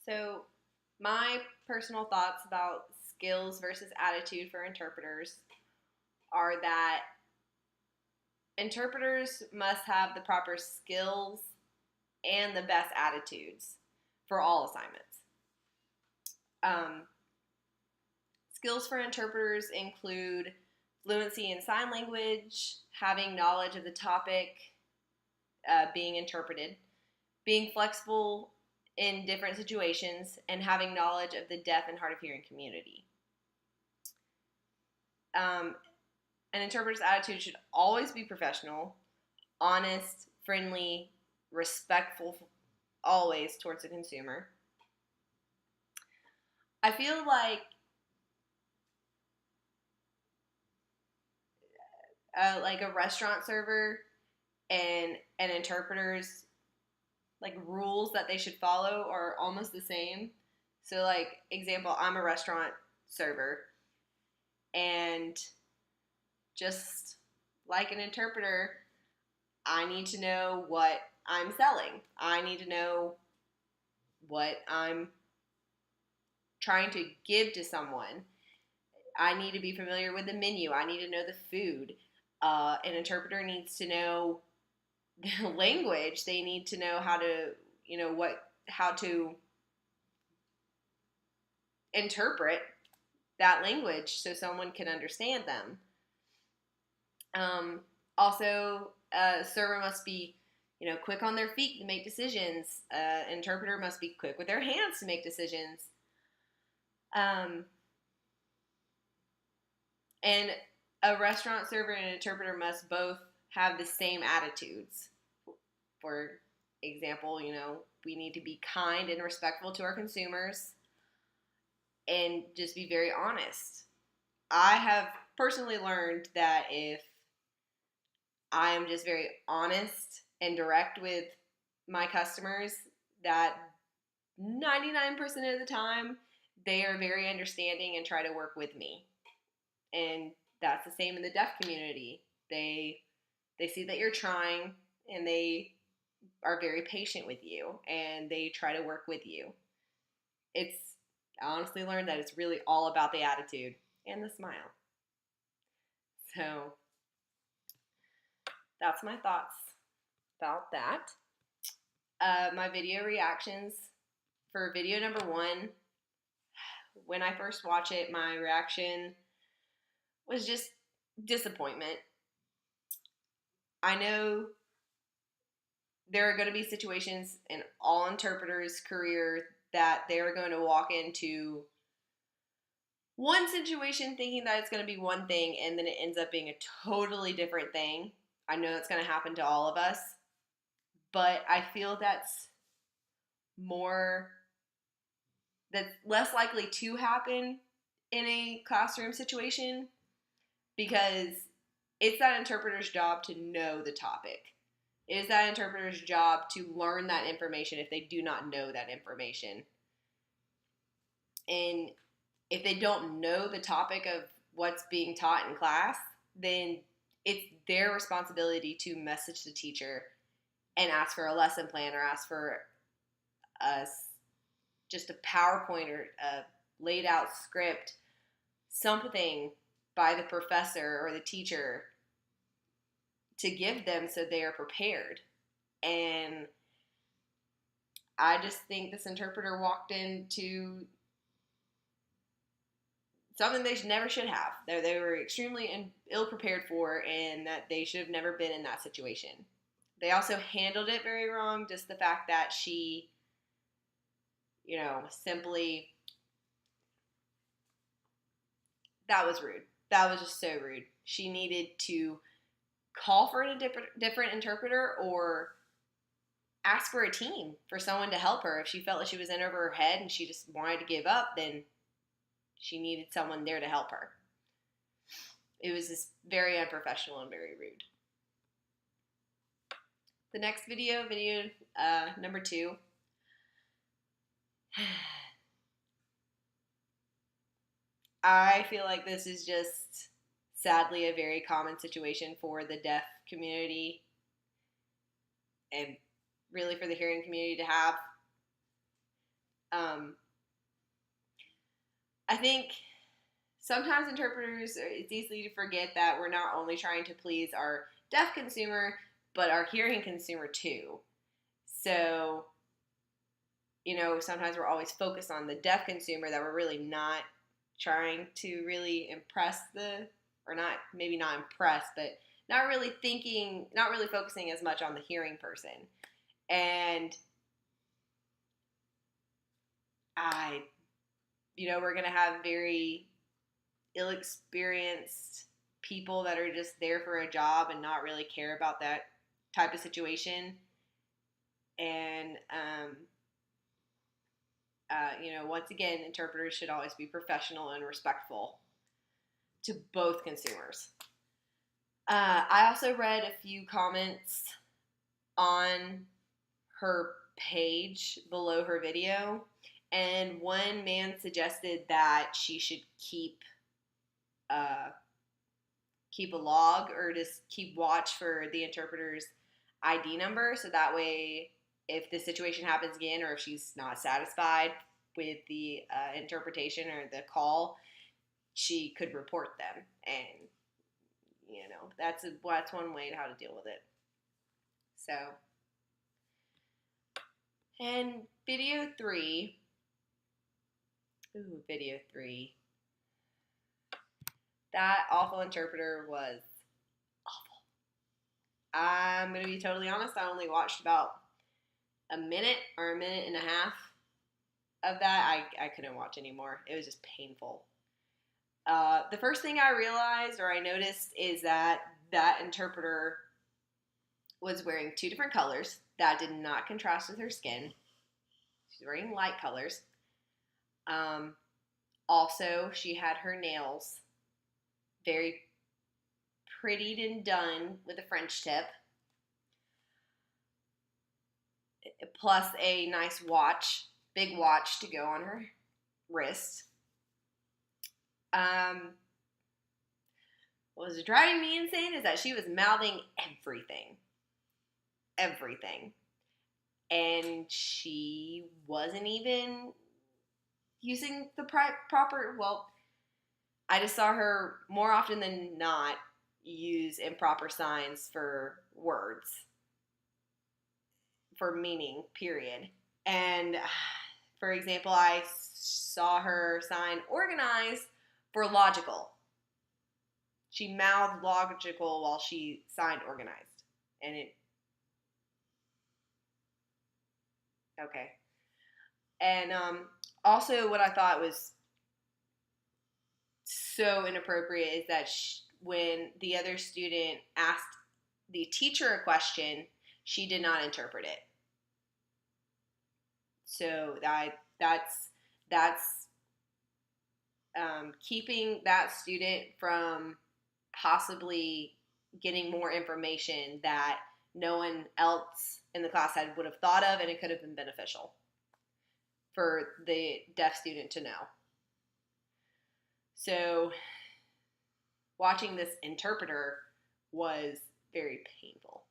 So, my personal thoughts about skills versus attitude for interpreters are that interpreters must have the proper skills and the best attitudes for all assignments. Um, Skills for interpreters include fluency in sign language, having knowledge of the topic being interpreted, being flexible in different situations, and having knowledge of the deaf and hard of hearing community. Um, an interpreter's attitude should always be professional, honest, friendly, respectful, always towards the consumer. I feel like a restaurant server and an interpreter's rules that they should follow are almost the same. So like example, I'm a restaurant server and just like an interpreter, I need to know what I'm selling. I need to know what I'm trying to give to someone. I need to be familiar with the menu. I need to know the food. An interpreter needs to know the language. They need to know how to, how to interpret that language so someone can understand them. Also, a server must be, quick on their feet to make decisions. An interpreter must be quick with their hands to make decisions. Um, and a restaurant server and an interpreter must both have the same attitudes. For example, we need to be kind and respectful to our consumers and just be very honest. I have personally learned that if I am just very honest and direct with my customers, that 99% of the time they are very understanding and try to work with me. And that's the same in the deaf community. They see that you're trying and they are very patient with you and they try to work with you. I honestly learned that it's really all about the attitude and the smile. So that's my thoughts about that. My video reactions for video number 1. When I first watched it, my reaction was just disappointment. I know there are going to be situations in all interpreters' career that they're going to walk into one situation thinking that it's going to be one thing and then it ends up being a totally different thing. I know that's going to happen to all of us, but I feel that's less likely to happen in a classroom situation because it's that interpreter's job to know the topic. It is that interpreter's job to learn that information if they do not know that information. And if they don't know the topic of what's being taught in class, then it's their responsibility to message the teacher and ask for a lesson plan or ask for just a PowerPoint or a laid out script, something by the professor or the teacher to give them so they are prepared. And I just think this interpreter walked into something they never should have. They were extremely ill prepared for, and that they should have never been in that situation. They also handled it very wrong. Just the fact that she, simply, that was rude. That was just so rude. She needed to call for a different interpreter or ask for a team for someone to help her. If she felt like she was in over her head and she just wanted to give up, then she needed someone there to help her. It was just very unprofessional and very rude. The next video number 2. I feel like this is just sadly a very common situation for the deaf community and really for the hearing community to have. Um, I think sometimes interpreters, it's easy to forget that we're not only trying to please our deaf consumer, but our hearing consumer too. So, sometimes we're always focused on the deaf consumer that we're really not trying to really impress or not, maybe not impress, but not really thinking, not really focusing as much on the hearing person. And I, we're going to have very ill experienced people that are just there for a job and not really care about that type of situation. And, once again, interpreters should always be professional and respectful to both consumers. I also read a few comments on her page below her video, and one man suggested that she should keep a log or just keep watch for the interpreter's ID number, so that way if the situation happens again or if she's not satisfied with the interpretation or the call, she could report them. And that's one way to how to deal with it. So, and video 3. That awful interpreter was awful. I'm going to be totally honest. I only watched about a minute or a minute and a half of that. I couldn't watch anymore. It was just painful. The first thing I realized or I noticed is that interpreter was wearing 2 different colors that did not contrast with her skin. She's wearing light colors. Also, she had her nails very prettied and done with a French tip, plus a nice watch, big watch to go on her wrist. What was driving me insane is that she was mouthing everything. And she wasn't even using the proper, well, I just saw her more often than not use improper signs for words, for meaning, period. And for example, I saw her sign organize for logical. She mouthed logical while she signed organized. And okay. And also what I thought was so inappropriate is that when the other student asked the teacher a question, she did not interpret it. So that's keeping that student from possibly getting more information that no one else in the class would have thought of, and it could have been beneficial for the deaf student to know. So watching this interpreter was very painful.